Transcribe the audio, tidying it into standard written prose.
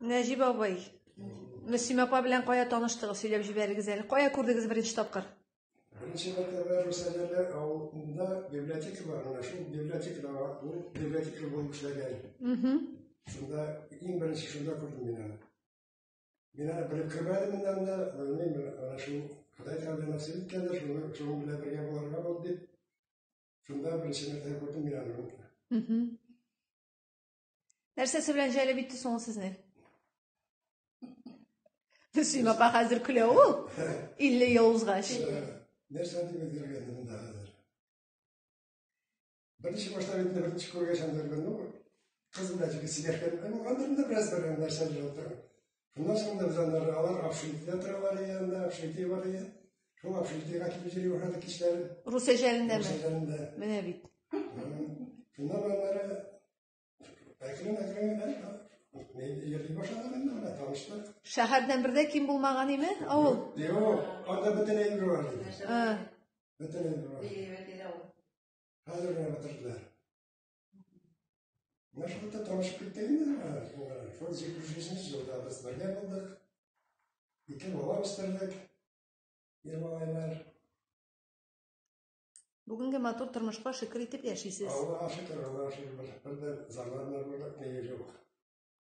Нәҗип абый, Мөслим апа белән кая таныштыгыз, сөйләп җибәрегез әле. Кая күрдегез беренче тапкыр? Birinci mertebe Rusya'da avlunda bibliotek var. Şu bibliotekle var. Bu bibliotekle bulmuşlar yani. Şunda en birinci şunda kurdum binanı. Binanı böyle kırmadım bundan da bilmiyorum. Ana şu Kıday Teala nasıl gittiler şunun bile birge bularına oldu. Şunda birinci mertebe kurdum binanı. Нәрсәсе белән җәлеп итте соң сезне? Мөслим апа хәзер көлә ул. 50 ел узгач. Нәрсәне белдергәнмен дә хәзер. Birinci başta birinci kuru geçenlerden o kızım da çünkü sigarken onların biraz böyle dersen oldu. Bundan sonra da biz onları alır afşilite var yanında afşilite var ya. Şu afşilite kaçıp beceriyor orada kişiler. Rus ecelinde mi? Rus ecelinde. Менә бит. Bundan onları ekran yerli başladı benimle tanıştık. Шәһәрдән бердә ким булмаган име? Авыл. Yok, orada bütün evler vardı. Bütün evler vardı. Hazır ne batırdılar. Nasıl da tanışıp gittiğinde şu 8. yılda biz birlikte olduk. İki baba isterdik. 20 aylar. Бүгенге матур тормышка шөкер итеп яшисез. Allah'a şükür, Allah'a şükür. Bir de zamanlar burada ne yok.